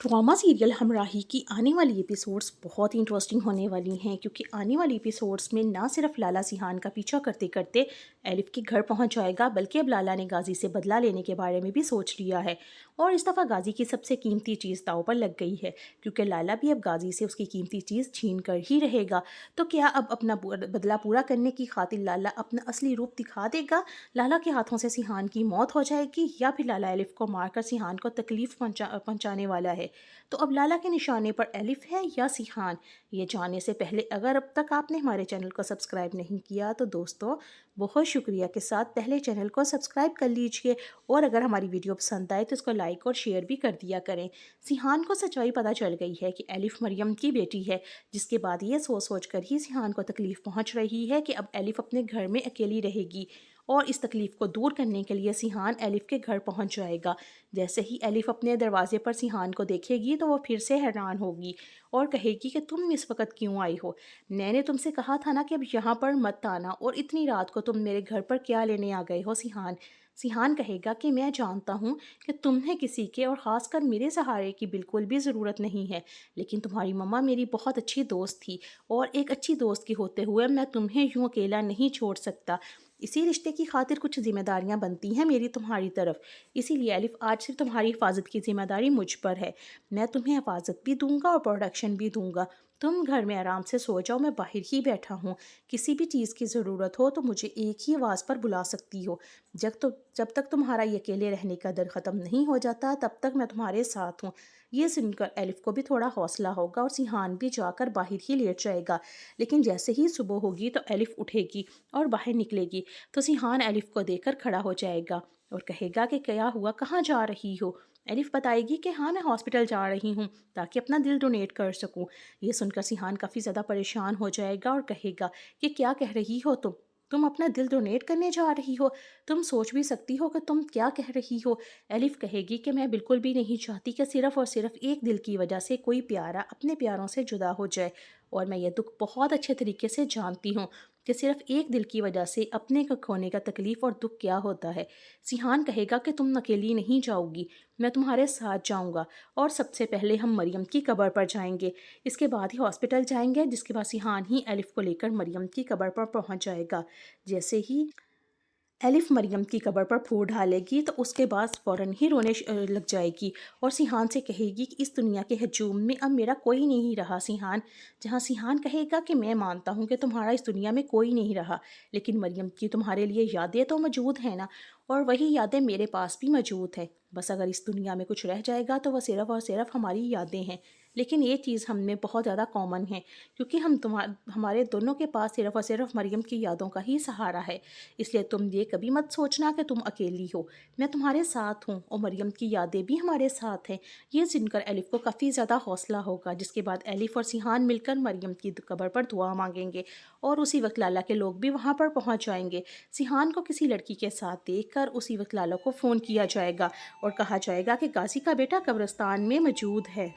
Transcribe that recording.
Drama serial हमराही की आने वाली एपिसोड्स बहुत ही इंटरेस्टिंग होने वाली हैं, क्योंकि आने वाली एपिसोड्स में ना सिर्फ लाला सिहान का पीछा करते करते एलिफ के घर पहुंच जाएगा, बल्कि अब लाला ने गाजी से बदला लेने के बारे में भी सोच लिया है। और इस दफ़ा गाजी की सबसे कीमती चीज़ दाव पर लग गई है, क्योंकि लाला भी अब गाजी से उसकी कीमती चीज़ छीन कर ही रहेगा। तो क्या अब अपना बदला पूरा करने की खातिर लाला अपना असली रूप दिखा देगा? लाला के हाथों से सिहान की मौत हो जाएगी, या फिर लाला एलिफ को मारकर सिहान को तकलीफ पहुंचाने वाला है? तो अब लाला के निशाने पर एलिफ है या सिहान? ये जानने से पहले अगर अब तक आपने हमारे चैनल को सब्सक्राइब नहीं किया तो दोस्तों बहुत शुक्रिया के साथ पहले चैनल को सब्सक्राइब कर लीजिए, और अगर हमारी वीडियो पसंद आए तो इसको लाइक और शेयर भी कर दिया करें। सिहान को सच्चाई पता चल गई है कि एलिफ मरियम की बेटी है, जिसके बाद ये सोच कर ही सिहान को तकलीफ पहुंच रही है कि अब एलिफ अपने घर में अकेली रहेगी। और इस तकलीफ को दूर करने के लिए सिहान एलिफ के घर पहुंच जाएगा। जैसे ही एलिफ अपने दरवाजे पर सिहान को देखेगी तो वो फिर से हैरान होगी और कहेगी कि तुम इस वक्त क्यों आई हो? मैंने तुमसे कहा था ना कि अब यहाँ पर मत आना, और इतनी रात को तुम मेरे घर पर क्या लेने आ गए हो सिहान? सिहान कहेगा कि मैं जानता हूँ कि तुम्हें किसी के और ख़ासकर मेरे सहारे की बिल्कुल भी ज़रूरत नहीं है, लेकिन तुम्हारी मम्मा मेरी बहुत अच्छी दोस्त थी, और एक अच्छी दोस्त के होते हुए मैं तुम्हें यूँ अकेला नहीं छोड़ सकता। इसी रिश्ते की खातिर कुछ जिम्मेदारियां बनती हैं मेरी तुम्हारी तरफ। इसीलिए एलिफ आज सिर्फ तुम्हारी हिफाजत की जिम्मेदारी मुझ पर है। मैं तुम्हें हिफाजत भी दूंगा और प्रोटेक्शन भी दूंगा। तुम घर में आराम से सो जाओ, मैं बाहर ही बैठा हूँ। किसी भी चीज़ की ज़रूरत हो तो मुझे एक ही आवाज़ पर बुला सकती हो। जब तक तुम्हारा ये अकेले रहने का डर ख़त्म नहीं हो जाता तब तक मैं तुम्हारे साथ हूँ। ये सुनकर एलिफ को भी थोड़ा हौसला होगा और सिहान भी जाकर बाहर ही लेट जाएगा। लेकिन जैसे ही सुबह होगी तो एलिफ उठेगी और बाहर निकलेगी, तो सिहान एलिफ को देखकर खड़ा हो जाएगा और कहेगा कि क्या हुआ, कहाँ जा रही हो? एलिफ बताएगी कि हाँ, मैं हॉस्पिटल जा रही हूँ ताकि अपना दिल डोनेट कर सकूँ। ये सुनकर सिहान काफ़ी ज़्यादा परेशान हो जाएगा और कहेगा कि क्या कह रही हो तुम अपना दिल डोनेट करने जा रही हो? तुम सोच भी सकती हो कि तुम क्या कह रही हो? एलिफ कहेगी कि मैं बिल्कुल भी नहीं चाहती कि सिर्फ़ और सिर्फ एक दिल की वजह से कोई प्यारा अपने प्यारों से जुदा हो जाए, और मैं ये दुख बहुत अच्छे तरीके से जानती हूँ कि सिर्फ एक दिल की वजह से अपने को खोने का तकलीफ़ और दुख क्या होता है। सिहान कहेगा कि तुम अकेली नहीं जाओगी, मैं तुम्हारे साथ जाऊंगा, और सबसे पहले हम मरियम की कब्र पर जाएंगे। इसके बाद ही हॉस्पिटल जाएंगे, जिसके बाद सिहान ही एलिफ को लेकर मरियम की कब्र पर पहुंच जाएगा। जैसे ही एलिफ मरियम की कब्र पर फूट डालेगी तो उसके बाद फ़ौरन ही रोने लग जाएगी और सिहान से कहेगी कि इस दुनिया के हजूम में अब मेरा कोई नहीं रहा सिहान। जहाँ सिहान कहेगा कि मैं मानता हूँ कि तुम्हारा इस दुनिया में कोई नहीं रहा, लेकिन मरियम की तुम्हारे लिए यादें तो मौजूद हैं ना, और वही यादें मेरे पास भी मौजूद है। बस अगर इस दुनिया में कुछ रह जाएगा तो वह सिर्फ़ और सिर्फ हमारी यादें हैं। लेकिन ये चीज़ हम में बहुत ज़्यादा कॉमन है, क्योंकि हमारे दोनों के पास सिर्फ़ और सिर्फ मरियम की यादों का ही सहारा है। इसलिए तुम ये कभी मत सोचना कि तुम अकेली हो, मैं तुम्हारे साथ हूँ और मरियम की यादें भी हमारे साथ हैं। ये सुनकर एलिफ को काफ़ी ज़्यादा हौसला होगा, जिसके बाद एलिफ और सिहान मिलकर मरियम की कब्र पर दुआ मांगेंगे, और उसी वक्त लाला के लोग भी वहाँ पर पहुँच जाएंगे। सिहान को किसी लड़की के साथ देखकर उसी वक्त लाला को फ़ोन किया जाएगा और कहा जाएगा कि गाजी का बेटा कब्रिस्तान में मौजूद है।